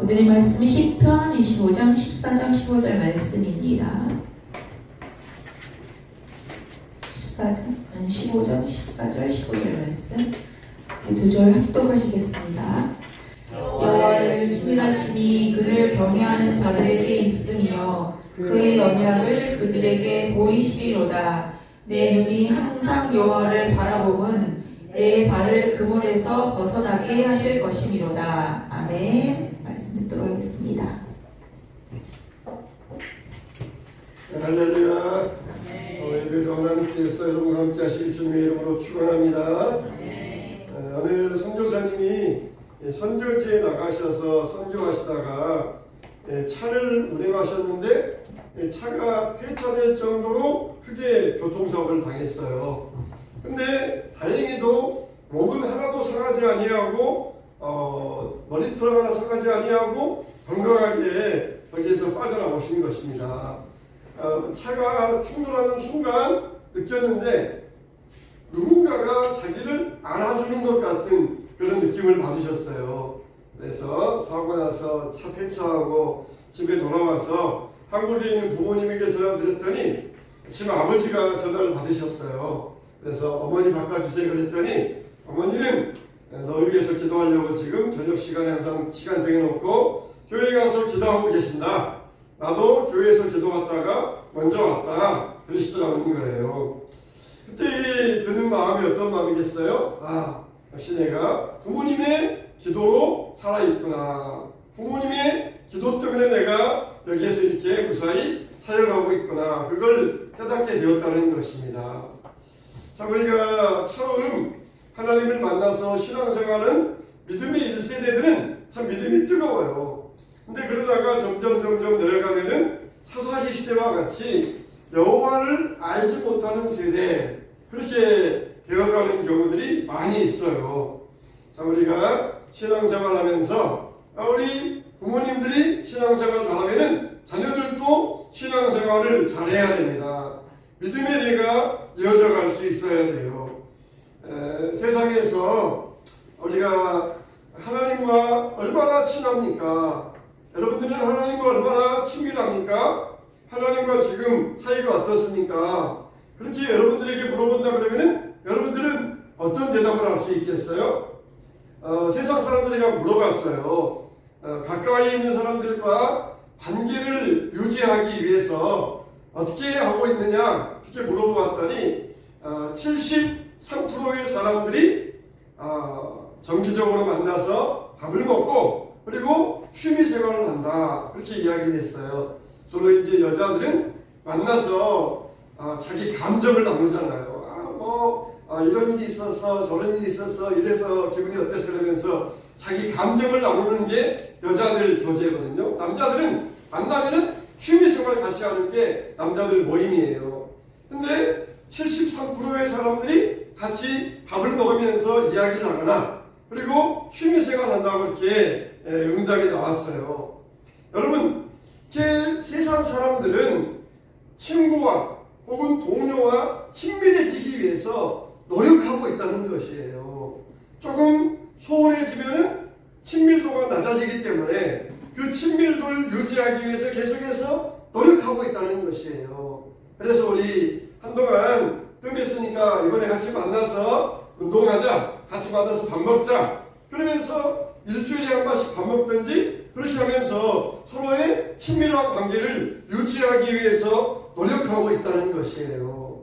오늘의 말씀은 시편 25장 14장 15절 말씀입니다. 15장 14절 15절 말씀 두 절 합독하시겠습니다. 여호와를 친밀하시니 그를 경외하는 자들에게 있으며 그의 언약을 그들에게 보이시리로다. 내 눈이 항상 여호와를 바라봄은 내 발을 그물에서 벗어나게 하실 것이미로다. 아멘. 말씀 듣도록 하겠습니다. 할렐루야. 예배도 하나님께서 여러분과 함께 하실 주님의 이름으로 축원합니다. 어느 선교사님이 선교지에 나가셔서 선교하시다가 차를 운행하셨는데 차가 폐차될 정도로 크게 교통사고를 당했어요. 근데 다행히도 로은 하나도 상하지 아니하고 머리털 하나 상하지 아니하고 건강하게 거기에서 빠져나오신 것입니다. 차가 충돌하는 순간 느꼈는데 누군가가 자기를 안아주는 것 같은 그런 느낌을 받으셨어요. 그래서 사고 나서 차 폐차하고 집에 돌아와서 한국에 있는 부모님에게 전화드렸더니 지금 아버지가 전화를 받으셨어요. 그래서 어머니 바꿔주세요 그랬더니 어머니는 너희 위해서 기도하려고 지금 저녁 시간에 항상 시간 정해놓고 교회 가서 기도하고 계신다. 나도 교회에서 기도 왔다가 먼저 왔다 그러시더라는 거예요. 그때 드는 마음이 어떤 마음이겠어요? 역시 내가 부모님의 기도로 살아있구나. 부모님의 기도 때문에 내가 여기에서 이렇게 무사히 살아가고 있구나. 그걸 깨닫게 되었다는 것입니다. 자, 우리가 처음 하나님을 만나서 신앙생활은 믿음의 1세대들은 참 믿음이 뜨거워요. 근데 그러다가 점점 내려가면은 사사기 시대와 같이 여호와를 알지 못하는 세대, 그렇게 되어가는 경우들이 많이 있어요. 자, 우리가 신앙생활 하면서 우리 부모님들이 신앙생활 잘하면은 자녀들도 신앙생활을 잘해야 됩니다. 믿음의 대가 이어져 갈 수 있어야 돼요. 세상에서 우리가 하나님과 얼마나 친합니까? 여러분들은 하나님과 얼마나 친밀합니까? 하나님과 지금 사이가 어떻습니까? 그렇게 여러분들에게 물어본다 그러면은 여러분들은 어떤 대답을 할 수 있겠어요? 세상 사람들이 물어봤어요. 가까이 있는 사람들과 관계를 유지하기 위해서 어떻게 하고 있느냐 이렇게 물어보았더니 73%의 사람들이 정기적으로 만나서 밥을 먹고 그리고 취미생활을 한다 그렇게 이야기를 했어요. 주로 이제 여자들은 만나서 자기 감정을 나누잖아요. 이런 일이 있었어 저런 일이 있었어 이래서 기분이 어땠어 그러면서 자기 감정을 나누는 게 여자들 교제거든요. 남자들은 만나면은 취미생활 같이 하는 게 남자들 모임이에요. 근데 73%의 사람들이 같이 밥을 먹으면서 이야기를 하거나 그리고 취미생활 한다고 이렇게 응답이 나왔어요. 여러분, 세상 사람들은 친구와 혹은 동료와 친밀해지기 위해서 노력하고 있다는 것이에요. 조금 소원해지면은 친밀도가 낮아지기 때문에 그 친밀도를 유지하기 위해서 계속해서 노력하고 있다는 것이에요. 그래서 우리 한동안 뜸했으니까 이번에 같이 만나서 운동하자, 같이 만나서 밥 먹자 그러면서 일주일에 한 번씩 밥 먹든지 그렇게 하면서 서로의 친밀한 관계를 유지하기 위해서 노력하고 있다는 것이에요.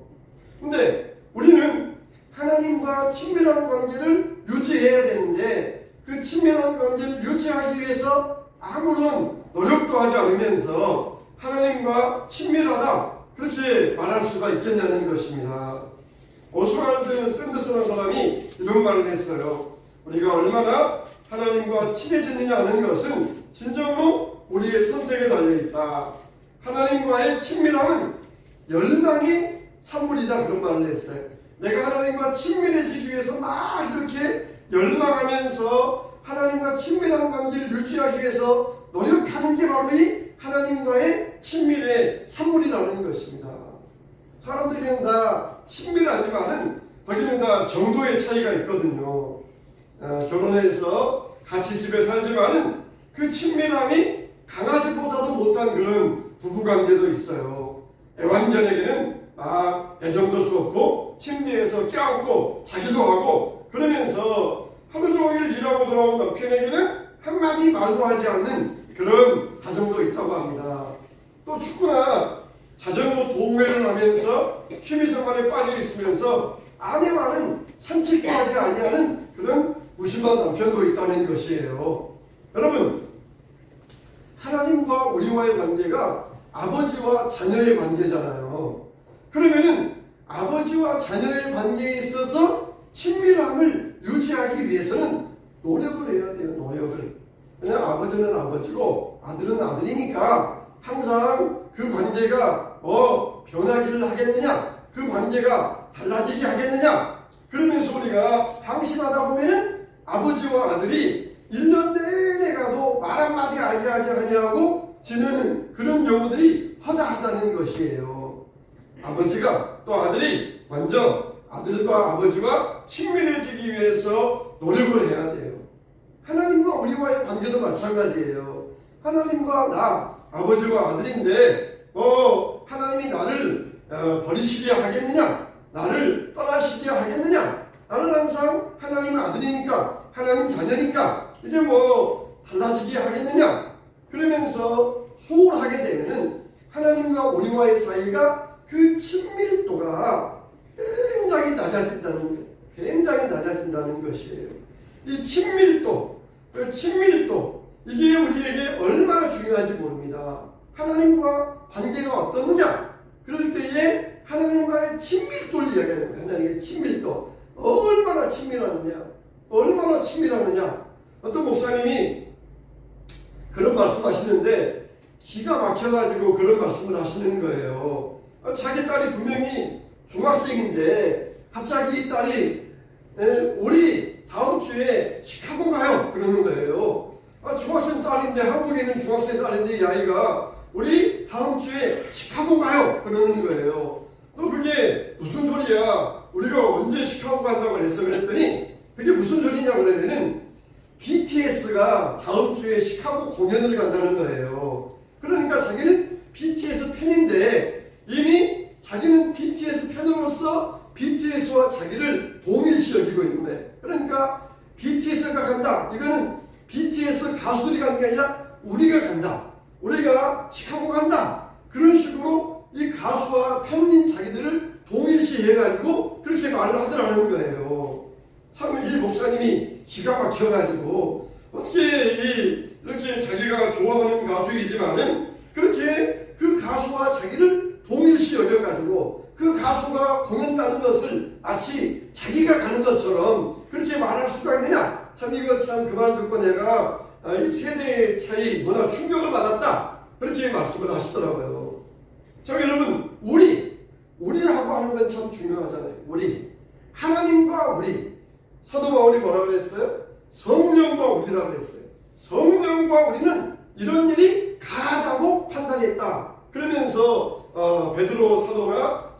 근데 우리는 하나님과 친밀한 관계를 유지해야 되는데 그 친밀한 관계를 유지하기 위해서 아무런 노력도 하지 않으면서 하나님과 친밀하다 그렇게 말할 수가 있겠냐는 것입니다. 오스왈드 샌더스라는 사람이 이런 말을 했어요. 우리가 얼마나 하나님과 친해지느냐 하는 것은 진정으로 우리의 선택에 달려있다. 하나님과의 친밀함은 열망의 산물이다 그런 말을 했어요. 내가 하나님과 친밀해지기 위해서 막 이렇게 열망하면서 하나님과 친밀한 관계를 유지하기 위해서 노력하는 게 바로 이 하나님과의 친밀의 산물이라는 것입니다. 사람들이 다 친밀하지만은 거기는 다 정도의 차이가 있거든요. 결혼해서 같이 집에 살지만은 그 친밀함이 강아지보다도 못한 그런 부부관계도 있어요. 애완견에게는 애정도 쏟고 침대에서 껴안고 자기도 하고 그러면서 하루 종일 일하고 돌아온 남편에게는 한마디 말도 하지 않는 그런 가정도 있다고 합니다. 또 축구나 자전거 동호회를 하면서 취미생활에 빠져 있으면서 아내와는 산책도 하지 아니하는 그런 무심한 남편도 있다는 것이에요. 여러분, 하나님과 우리와의 관계가 아버지와 자녀의 관계잖아요. 그러면은 아버지와 자녀의 관계에 있어서 친밀함을 유지하기 위해서는 노력을 해야 돼요. 노력을. 그냥 아버지는 아버지고 아들은 아들이니까 항상 그 관계가 변하기를 하겠느냐, 그 관계가 달라지게 하겠느냐, 그러면서 우리가 방심하다 보면은 아버지와 아들이 1년 내내 가도 말 한마디 하지 아니하고 지내는 그런 경우들이 허다하다는 것이에요. 아버지가 또 아들이 먼저 아들과 아버지와 친밀해지기 위해서 노력을 해야 돼요. 하나님과 우리와의 관계도 마찬가지예요. 하나님과 나, 아버지와 아들인데 하나님이 나를 버리시게 하겠느냐, 나를 떠나시게 하겠느냐, 나는 항상 하나님 아들이니까, 하나님 자녀니까 이제 달라지게 하겠느냐, 그러면서 소홀하게 되면은 하나님과 우리와의 사이가 그 친밀도가 굉장히 낮아진다는 것이에요. 이 친밀도, 이게 우리에게 얼마나 중요한지 모릅니다. 하나님과 관계가 어떻느냐? 그럴 때에 하나님과의 친밀도를 이야기하는 거예요. 하나님의 친밀도. 얼마나 친밀하느냐. 어떤 목사님이 그런 말씀하시는데 기가 막혀가지고 그런 말씀을 하시는 거예요. 자기 딸이 분명히 중학생인데 갑자기 이 딸이 우리 다음 주에 시카고 가요 그러는 거예요. 중학생 딸인데, 한국에 있는 중학생 딸인데 이 아이가 우리 다음 주에 시카고 가요 그러는 거예요. 너 그게 무슨 소리야? 우리가 언제 시카고 간다고 그랬어? 그랬더니 그게 무슨 소리냐고 그러면은 BTS가 다음 주에 시카고 공연을 간다는 거예요. 그러니까 자기는 BTS 팬인데 이미 자기는 BTS 팬으로서 BTS와 자기를 동일시 여기고 있는 거예요. 그러니까 BTS가 간다. 이거는 BTS 가수들이 가는 게 아니라 우리가 간다. 우리가 시카고 간다. 그런 식으로 이 가수와 팬인 자기들을 동일시 해가지고 그렇게 말을 하더라는 거예요. 참 이 목사님이 기가 막혀가지고 어떻게 이렇게 자기가 좋아하는 가수이지만은 그렇게 그 가수와 자기를 동일시 여겨가지고 그 가수가 공연 가는 것을 마치 자기가 가는 것처럼 그렇게 말할 수가 있느냐? 참 이거 참 그 말 듣고 내가 이 세대의 차이 문화 충격을 받았다. 그렇게 말씀을 하시더라고요. 자 여러분, 우리라고 하는 건 참 중요하잖아요. 우리 하나님과 우리. 사도 바울이 뭐라고 그랬어요? 성령과 우리라고 그랬어요. 성령과 우리는 이런 일이 가하다고 판단했다. 그러면서 베드로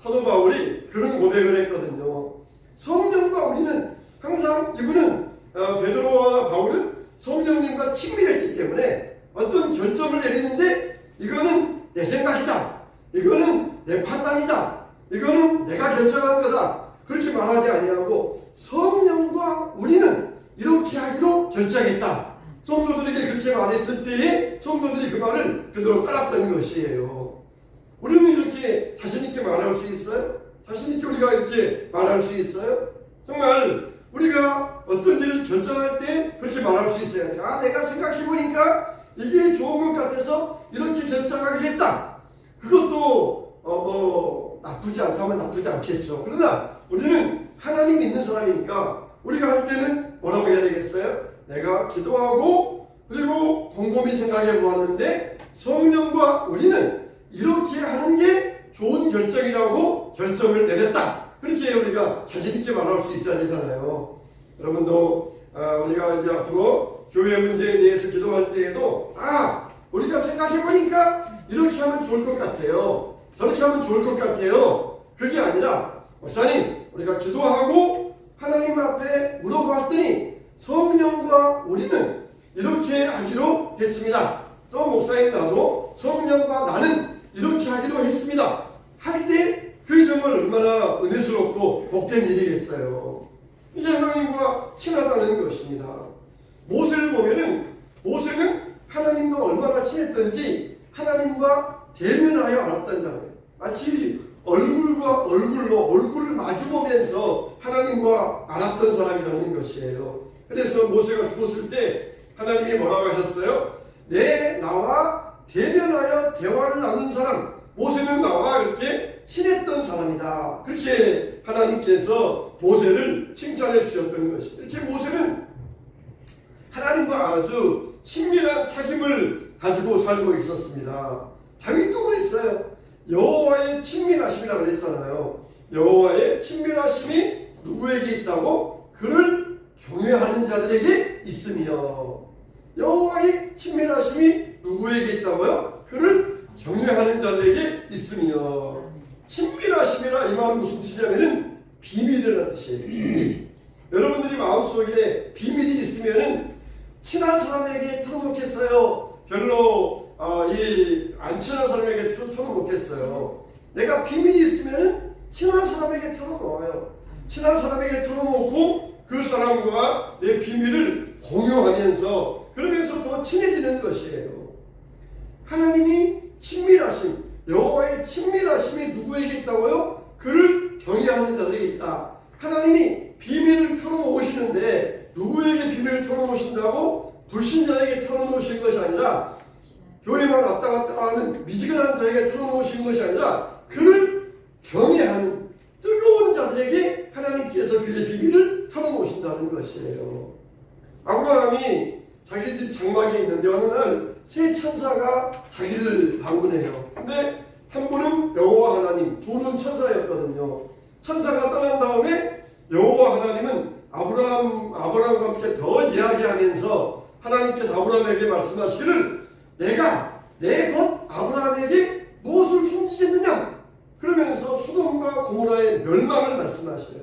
사도 바울이 그런 고백을 했거든요. 성령과 우리는 항상 이분은 베드로와 바울은 성령님과 친밀했기 때문에 어떤 결정을 내리는데 이거는 내 생각이다. 이거는 내 판단이다. 이거는 내가 결정한 거다. 그렇게 말하지 아니하고 성령과 우리는 이렇게 하기로 결정했다. 성도들에게 그렇게 말했을 때에 성도들이 그 말을 그대로 따랐던 것이에요. 우리는 이렇게 자신있게 말할 수 있어요? 자신있게 우리가 이렇게 말할 수 있어요? 정말 우리가 어떤 일을 결정할 때 그렇게 말할 수 있어야 돼요. 내가 생각해보니까 이게 좋은 것 같아서 이렇게 결정하게 했다. 그것도 나쁘지 않다면 나쁘지 않겠죠. 그러나 우리는 하나님 믿는 사람이니까 우리가 할 때는 뭐라고 해야 되겠어요? 내가 기도하고 그리고 곰곰이 생각해 보았는데 성령과 우리는 이렇게 하는 게 좋은 결정이라고 결정을 내렸다. 그렇게 우리가 자신있게 말할 수 있어야 되잖아요. 여러분도 우리가 이제 앞으로 교회 문제에 대해서 기도할 때에도 우리가 생각해 보니까 이렇게 하면 좋을 것 같아요. 저렇게 하면 좋을 것 같아요. 그게 아니라 목사님, 우리가 기도하고 하나님 앞에 물어봤더니 성령과 우리는 이렇게 하기로 했습니다. 또 목사님 나도 성령과 나는 이렇게 하기로 했습니다. 할 때 그 정말 얼마나 은혜스럽고 복된 일이겠어요. 이게 하나님과 친하다는 것입니다. 모세를 보면은 모세는 하나님과 얼마나 친했던지 하나님과 대면하여 알았던 자예요. 마치 얼굴과 얼굴을 마주보면서 하나님과 알았던 사람이라는 것이에요. 그래서 모세가 죽었을 때 하나님이 뭐라고 하셨어요? 나와 대면하여 대화를 나눈 사람, 모세는 나와 이렇게 친했던 사람이다. 그렇게 하나님께서 모세를 칭찬해 주셨던 것입니다. 이렇게 모세는 하나님과 아주 친밀한 사귐을 가지고 살고 있었습니다. 다윗도 그랬어요. 여호와의 친밀하심이라고 그랬잖아요. 여호와의 친밀하심이 누구에게 있다고? 그를 경외하는 자들에게 있으며. 여호와의 친밀하심이 누구에게 있다고요? 그를 경외하는 자들에게 있으며. 친밀하심이라 이 말은 무슨 뜻이냐면은 비밀이라는 뜻이에요. 비밀. 여러분들이 마음속에 비밀이 있으면은 친한 사람에게 털어놓겠어요? 별로 안 친한 사람에게 털어놓겠어요? 내가 비밀이 있으면은 친한 사람에게 털어놓아요. 친한 사람에게 털어놓고 그 사람과 내 비밀을 공유하면서 그러면서 더 친해지는 것이에요. 하나님이 친밀하심, 여호와의 친밀하심이 누구에게 있다고요? 그를 경외하는 자들에게 있다. 하나님이 비밀을 털어놓으시는데 누구에게 비밀을 털어놓으신다고? 불신자에게 털어놓으신 것이 아니라 교회만 왔다 갔다 하는 미지근한 자에게 털어놓으신 것이 아니라 그를 경외하는 뜨거운 자들에게 하나님께서 그의 비밀을 털어놓으신다는 것이에요. 아브라함이 자기 집 장막에 있는데 어느 날 세 천사가 자기를 방문해요. 근데 한 분은 여호와 하나님, 둘은 천사였거든요. 천사가 떠난 다음에 여호와 하나님은 아브라함과 함께 더 이야기하면서 하나님께서 아브라함에게 말씀하시기를 내가 내 것 아브라함에게 무엇을 숨기겠느냐? 그러면서 소돔과 고모라의 멸망을 말씀하셔요.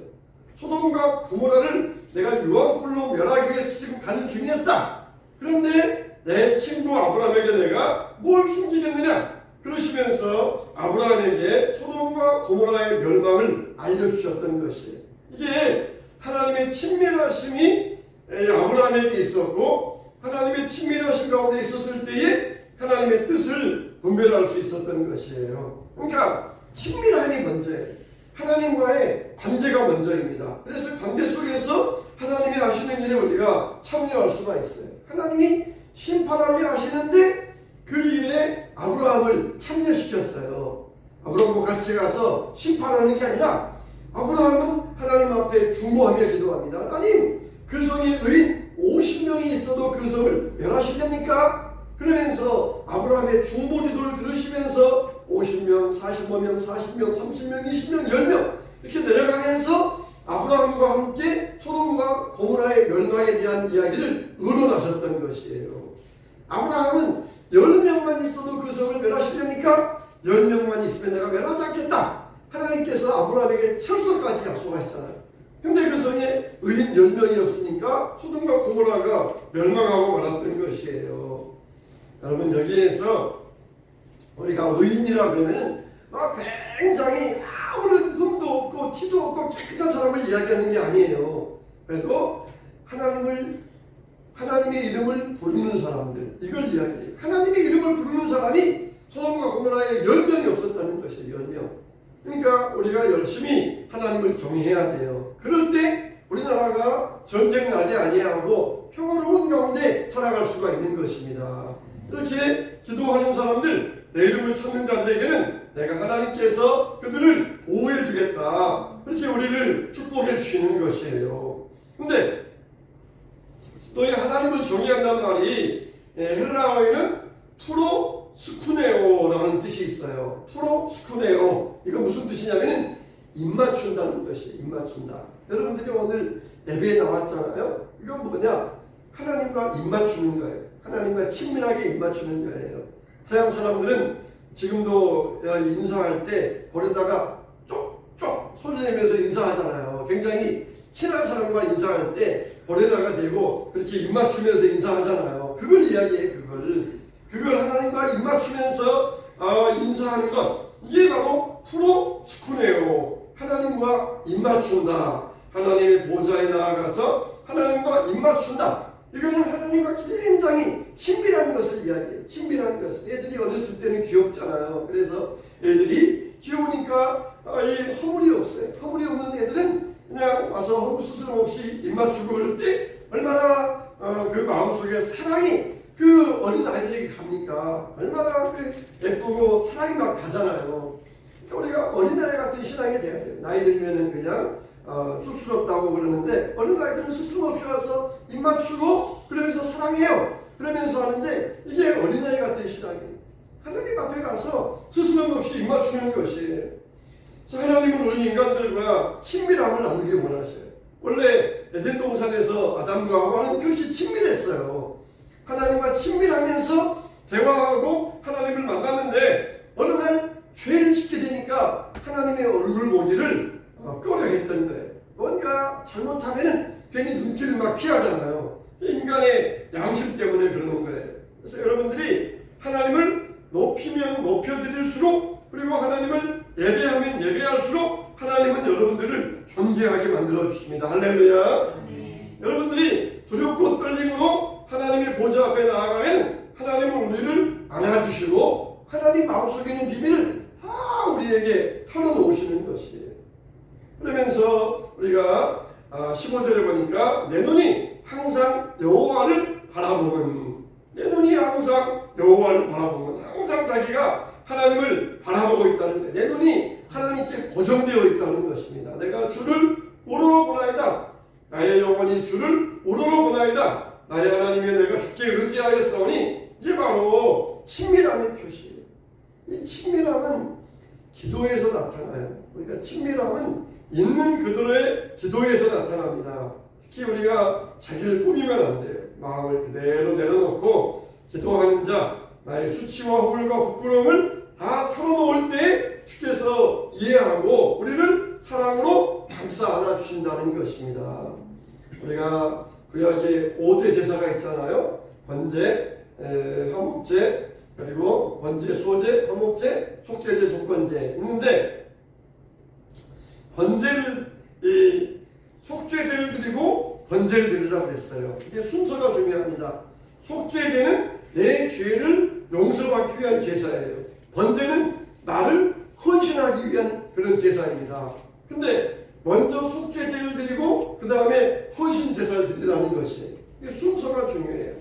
소돔과 고모라를 내가 유황불로 멸하기 위해서 지금 가는 중이었다. 그런데 내 친구 아브라함에게 내가 뭘 숨기겠느냐? 그러시면서 아브라함에게 소돔과 고모라의 멸망을 알려주셨던 것이에요. 이게 하나님의 친밀하심이 아브라함에게 있었고 하나님의 친밀하심 가운데 있었을 때에 하나님의 뜻을 분별할 수 있었던 것이에요. 그러니까 친밀함이 먼저예요. 하나님과의 관계가 먼저입니다. 그래서 관계 속에서 하나님이 하시는 일에 우리가 참여할 수가 있어요. 하나님이 심판하려 하시는데 그 일에 아브라함을 참여시켰어요. 아브라함과 같이 가서 심판하는 게 아니라 아브라함은 하나님 앞에 중보하며 기도합니다. 하나님, 그 성에 의인 50명이 있어도 그 성을 멸하시렵니까? 그러면서 아브라함의 중보 기도를 들으시면서 50명, 45명, 40명, 30명, 20명, 10명 이렇게 내려가면서 아브라함과 함께 소돔과 고모라의 멸망에 대한 이야기를 의논하셨던 것이에요. 아브라함은 10명만 있어도 그 성을 멸하시려니까 10명만 있으면 내가 멸하지 않겠다. 하나님께서 아브라함에게 철석까지 약속하시잖아요. 근데 그 성에 의인 10명이 없으니까 소돔과 고모라가 멸망하고 말았던 것이에요. 여러분, 여기에서 우리가 의인이라 그러면은 굉장히 아무런 흠도 없고 티도 없고 깨끗한 사람을 이야기하는 게 아니에요. 그래도 하나님의 이름을 부르는 사람들, 이걸 이야기해요. 하나님의 이름을 부르는 사람이 소돔과 고모라에 10명이 없었다는 것이에요. 10명. 그러니까 우리가 열심히 하나님을 경외해야 돼요. 그럴 때 우리나라가 전쟁 나지 아니하고 평화로운 가운데 살아갈 수가 있는 것입니다. 이렇게 기도하는 사람들, 내 이름을 찾는 자들에게는 내가 하나님께서 그들을 보호해 주겠다. 그렇게 우리를 축복해 주시는 것이에요. 근데 또 이 하나님을 경외한다는 말이 헬라어에는 프로스쿠네오라는 뜻이 있어요. 프로스쿠네오. 이거 무슨 뜻이냐면은 입맞춘다는 것이에요. 입맞춘다. 여러분들이 오늘 예배에 나왔잖아요. 이건 뭐냐? 하나님과 입맞추는 거예요. 하나님과 친밀하게 입맞추는 거예요. 서양 사람들은 지금도 인사할 때 볼에다가 쪽쪽 소리 내면서 인사하잖아요. 굉장히 친한 사람과 인사할 때 보레다가 되고 그렇게 입 맞추면서 인사하잖아요. 그걸 이야기해. 그걸 하나님과 입 맞추면서 인사하는 것, 이게 바로 프로스쿠네요. 하나님과 입 맞춘다. 하나님의 보좌에 나아가서 하나님과 입 맞춘다. 이거는 하나님과 굉장히 친밀한 것을 이야기해요. 친밀한 것을. 애들이 어렸을 때는 귀엽잖아요. 그래서 애들이 귀여우니까 이 허물이 없어요. 허물이 없는 애들은 그냥 와서 허물 스스럼 없이 입 맞추고 그럴 때 얼마나 그 마음속에 사랑이 그 어린 아이들에게 갑니까? 얼마나 그 예쁘고 사랑이 막 가잖아요. 그러니까 우리가 어린아이 같은 신앙이 돼야 돼요. 나이 들면은 그냥 쑥스럽다고 그러는데 어린아이들은 스스럼 없이 와서 입 맞추고 그러면서 사랑해요. 그러면서 하는데 이게 어린아이 같은 신앙이에요. 하나님 앞에 가서 스스럼 없이 입 맞추는 것이에요. 하나님은 우리 인간들과 친밀함을 나누기 원하셔요. 원래 에덴 동산에서 아담과 하와는 그렇게 친밀했어요. 하나님과 친밀하면서 대화하고 하나님을 만났는데 어느 날 죄를 짓게 되니까 하나님의 얼굴 보기를 꺼려했던 거예요. 뭔가 잘못하면 괜히 눈길을 막 피하잖아요. 인간의 양심 때문에 그러는 거예요. 그래서 여러분들이 하나님을 높이면 높여드릴수록 그리고 하나님을 예배하면 예배할수록 하나님은 여러분들을 존귀하게 만들어 주십니다. 할렐루야. 네. 여러분들이 두렵고 떨림으로 하나님의 보좌 앞에 나아가면 하나님은 우리를 안아주시고 하나님 마음속에 있는 비밀을 다 우리에게 털어놓으시는 것이에요. 그러면서 우리가 15절에 보니까 내 눈이 항상 여호와를 바라보는, 내 눈이 항상 여호와를 바라보는, 항상 자기가 하나님을 바라보고 있다는 거예요. 내 눈이 하나님께 고정되어 있다는 것입니다. 내가 주를 우러러 보나이다. 나의 영혼이 주를 우러러 보나이다. 나의 하나님의 내가 주께 의지하였사오니, 이게 바로 친밀함의 표시예요. 이 친밀함은 기도에서 나타나요. 우리가 친밀함은 있는 그들의 기도에서 나타납니다. 특히 우리가 자기를 꾸미면 안 돼요. 마음을 그대로 내려놓고 기도하는 자, 나의 수치와 허물과 부끄러움을 다 털어놓을 때 주께서 이해하고 우리를 사랑으로 감싸 안아주신다는 것입니다. 우리가 구약에 5대 제사가 있잖아요. 번제, 화목제, 그리고 번제, 소제, 화목제, 속죄제, 속건제 있는데 번제를 속죄제를 드리고 번제를 드리라고 했어요. 이게 순서가 중요합니다. 속죄제는 내 죄를 용서받기 위한 제사예요. 번제는 나를 헌신하기 위한 그런 제사입니다. 근데 먼저 속죄제를 드리고 그 다음에 헌신 제사를 드리라는 것이에요. 이게 순서가 중요해요.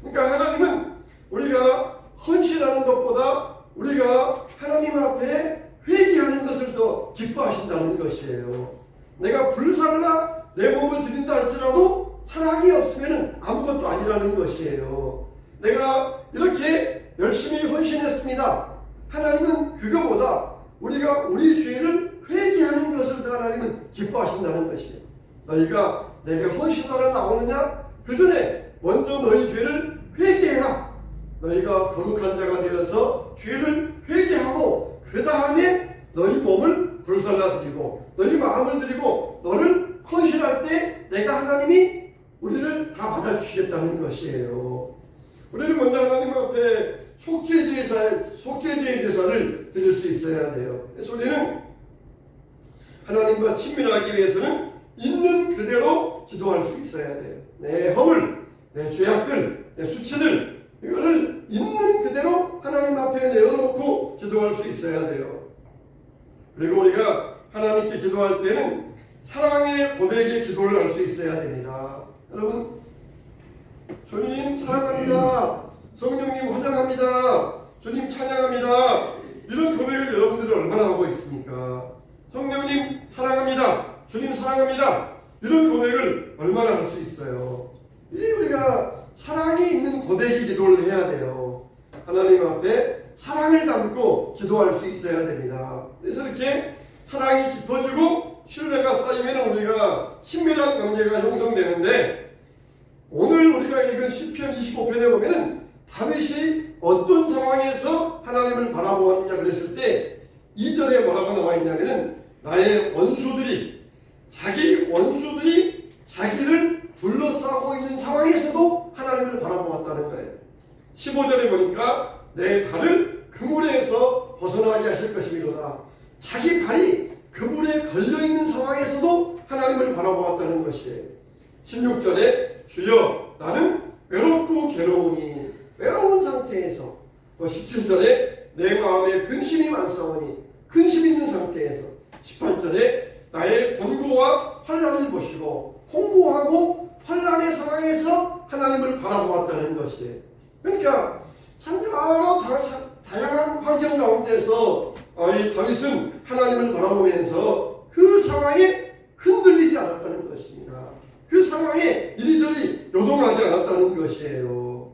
그러니까 하나님은 우리가 헌신하는 것보다 우리가 하나님 앞에 회개하는 것을 더 기뻐하신다는 것이에요. 내가 불살라 내 몸을 드린다 할지라도 사랑이 없으면 아무것도 아니라는 것이에요. 내가 이렇게 열심히 헌신했습니다. 하나님은 그거보다 우리가 우리 죄를 회개하는 것을 더 하나님은 기뻐하신다는 것이에요. 너희가 내게 헌신하러 나오느냐? 그 전에 먼저 너희 죄를 회개해라. 너희가 거룩한 자가 되어서 죄를 회개하고 그 다음에 너희 몸을 불살라 드리고 너희 마음을 드리고 너를 헌신할 때 내가 하나님이 우리를 다 받아주시겠다는 것이에요. 우리는 먼저 하나님 앞에 속죄제의 제사를 드릴 수 있어야 돼요. 그래서 우리는 하나님과 친밀하기 위해서는 있는 그대로 기도할 수 있어야 돼요. 내 허물, 내 죄악들, 내 수치들 이거를 있는 그대로 하나님 앞에 내어놓고 기도할 수 있어야 돼요. 그리고 우리가 하나님께 기도할 때는 사랑의 고백의 기도를 할 수 있어야 됩니다. 여러분, 주님 사랑합니다. 성령님 환영합니다. 주님 찬양합니다. 이런 고백을 여러분들이 얼마나 하고 있습니까? 성령님 사랑합니다. 주님 사랑합니다. 이런 고백을 얼마나 할 수 있어요? 우리가 사랑이 있는 고백의 기도를 해야 돼요. 하나님 앞에 사랑을 담고 기도할 수 있어야 됩니다. 그래서 이렇게 사랑이 깊어지고 신뢰가 쌓이면 우리가 친밀한 관계가 형성되는데, 오늘 우리가 읽은 시편 25편에 보면은 다윗이 어떤 상황에서 하나님을 바라보았느냐 그랬을 때 2절에 뭐라고 나와 있냐면은 나의 원수들이, 자기 원수들이 자기를 둘러싸고 있는 상황에서도 하나님을 바라보았다는 거예요. 15절에 보니까 내 발을 그물에서 벗어나게 하실 것이미로다. 자기 발이 그물에 걸려있는 상황에서도 하나님을 바라보았다는 것이에요. 16절에 주여 나는 외롭고 괴로우니, 외로운 상태에서, 또 17절에 내 마음에 근심이 많사오니, 근심 있는 상태에서, 18절에 나의 권고와 환난을 보시고 홍보하고 환난의 상황에서 하나님을 바라보았다는 것이에요. 그러니까 참 여러 다양한 환경 가운데서 이 다윗은 하나님을 바라보면서 그 상황에 흔들리지 않았다는 것입니다. 그 상황에 이리저리 요동하지 않았다는 것이에요.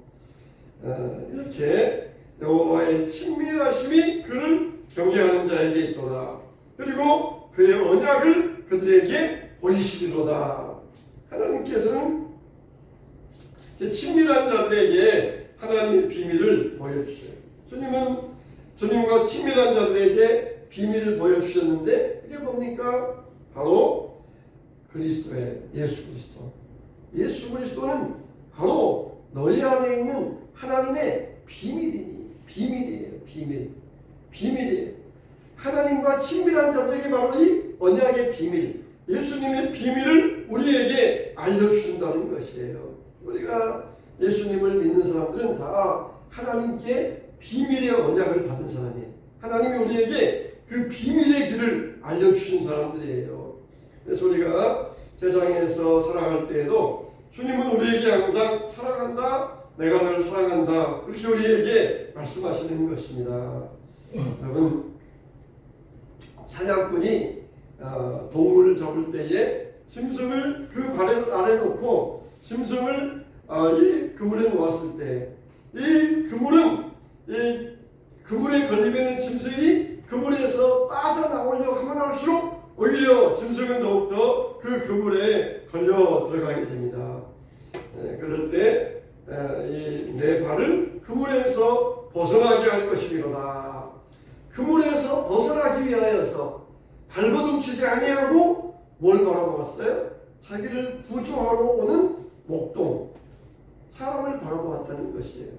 이렇게 여호와의 친밀하심이 그를 경외하는 자에게 있도다. 그리고 그의 언약을 그들에게 보이시리로다. 하나님께서는 친밀한 자들에게 하나님의 비밀을 보여주셔요. 주님은 주님과 친밀한 자들에게 비밀을 보여주셨는데 이게 뭡니까? 바로 그리스도의 예수 그리스도. 예수 그리스도는 바로 너희 안에 있는 하나님의 비밀이에요. 비밀이에요. 하나님과 친밀한 자들에게 바로 이 언약의 비밀, 예수님의 비밀을 우리에게 알려주신다는 것이에요. 우리가 예수님을 믿는 사람들은 다 하나님께 비밀의 언약을 받은 사람이에요. 하나님이 우리에게 그 비밀의 길을 알려주신 사람들이에요. 그래서 우리가 세상에서 살아갈 때에도 주님은 우리에게 항상 사랑한다, 내가 너를 사랑한다, 그렇게 우리에게 말씀하시는 것입니다. 여러분, 사냥꾼이 동물을 잡을 때에 짐승을 그 발 아래 놓고 짐승을 이 그물에 놓았을 때 이 그물에 걸리면 짐승이 그물에서 빠져나오려고 하면 할수록 오히려 짐승은 더욱더 그 그물에 걸려 들어가게 됩니다. 그럴 때 내 발을 그물에서 벗어나게 할 것이미로다. 그물에서 벗어나기 위하여서 발버둥치지 아니하고 뭘 바라보았어요? 자기를 구조하러 오는 목동, 사람을 바라보았다는 것이에요.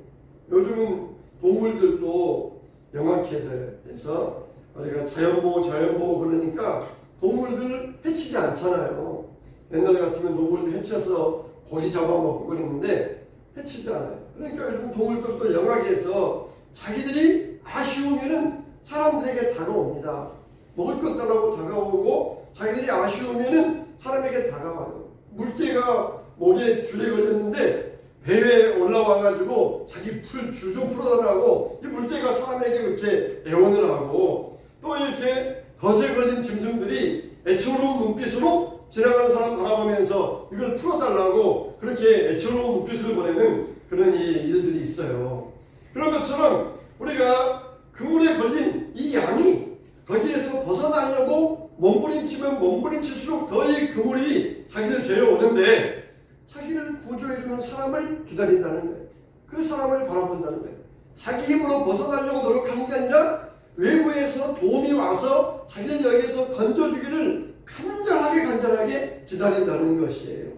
요즘은 동물들도 영악해져요. 그래서 우리가 자연보호 그러니까 동물들 해치지 않잖아요. 옛날 같으면 동물들 해쳐서 고기 잡아먹고 그랬는데 해치지 않아요. 그러니까 요즘 동물들도 영악해서 자기들이 아쉬우면은 사람들에게 다가옵니다. 먹을 것 달라고 다가오고 자기들이 아쉬우면은 사람에게 다가와요. 물개가 목에 줄에 걸렸는데 배에 올라와가지고 자기 줄 좀 풀어달라고 이 물개가 사람에게 그렇게 애원을 하고, 또 이렇게 덫에 걸린 짐승들이 애처로운 눈빛으로 지나가는 사람 바라보면서 이걸 풀어달라고 그렇게 애처로운 눈빛을 보내는 그런 일들이 있어요. 그런 것처럼 우리가 그물에 걸린 이 양이 거기에서 벗어나려고 몸부림치면 몸부림칠수록 더 이 그물이 자기를 죄어 오는데 자기를 구조해주는 사람을 기다린다는 거예요. 그 사람을 바라본다는 거예요. 자기 힘으로 벗어나려고 노력하는 게 아니라 외부에서 도움이 와서 자기를 여기에서 건져주기를 간절하게 기다린다는 것이에요.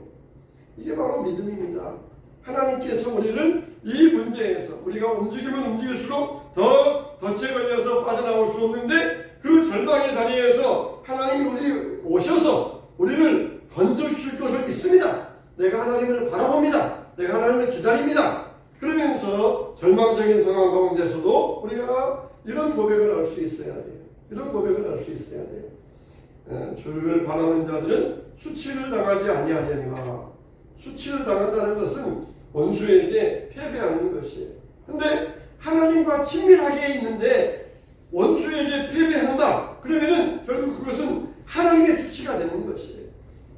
이게 바로 믿음입니다. 하나님께서 우리를 이 문제에서 우리가 움직이면 움직일수록 더 덫에 걸려서 빠져나올 수 없는데 그 절망의 자리에서 하나님이 우리 오셔서 우리를 건져주실 것을 믿습니다. 내가 하나님을 바라봅니다. 내가 하나님을 기다립니다. 그러면서 절망적인 상황 가운데서도 우리가 이런 고백을 할 수 있어야 돼요. 이런 고백을 할 수 있어야 돼요. 주를 바라는 자들은 수치를 당하지 아니하려니와. 수치를 당한다는 것은 원수에게 패배하는 것이에요. 근데 하나님과 친밀하게 있는데 원수에게 패배한다. 그러면은 결국 그것은 하나님의 수치가 되는 것이에요.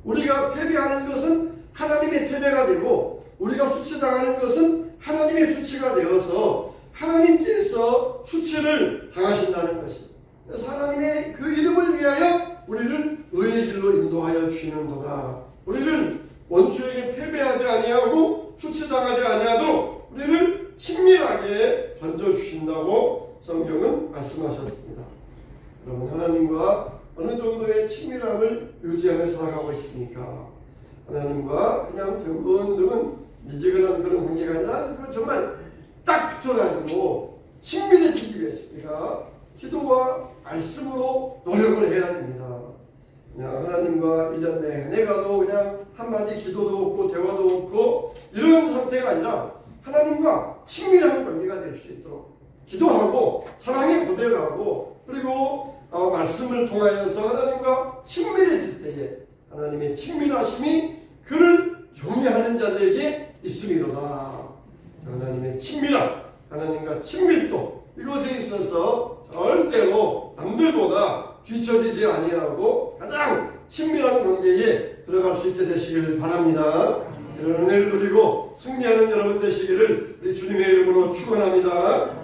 우리가 패배하는 것은 하나님의 패배가 되고 우리가 수치당하는 것은 하나님의 수치가 되어서 하나님께서 수치를 당하신다는 것입니다. 그래서 하나님의 그 이름을 위하여 우리를 의의 길로 인도하여 주시는도다. 우리를 원수에게 패배하지 아니하고 수치당하지 아니하도록 우리를 친밀하게 건져주신다고 성경은 말씀하셨습니다. 여러분, 하나님과 어느 정도의 친밀함을 유지하며 살아가고 있습니까? 하나님과 그냥 두근두근 미지근한 그런 관계가 아니라 정말 딱 붙어가지고 친밀해지기 위해서 우리가 기도와 말씀으로 노력을 해야 됩니다. 그냥 하나님과 1년 내내 가도 그냥 한마디 기도도 없고 대화도 없고 이런 상태가 아니라 하나님과 친밀한 관계가 될 수 있도록 기도하고 사랑에 고백하고 그리고 말씀을 통하여서 하나님과 친밀해질 때에 하나님의 친밀하심이 그를 경외하는 자들에게 있음이로다. 하나님의 친밀함, 하나님과 친밀도 이것에 있어서 절대로 남들보다 뒤처지지 아니하고 가장 친밀한 관계에 들어갈 수 있게 되시길 바랍니다. 이런 은혜를 누리고 승리하는 여러분 되시기를 우리 주님의 이름으로 축원합니다.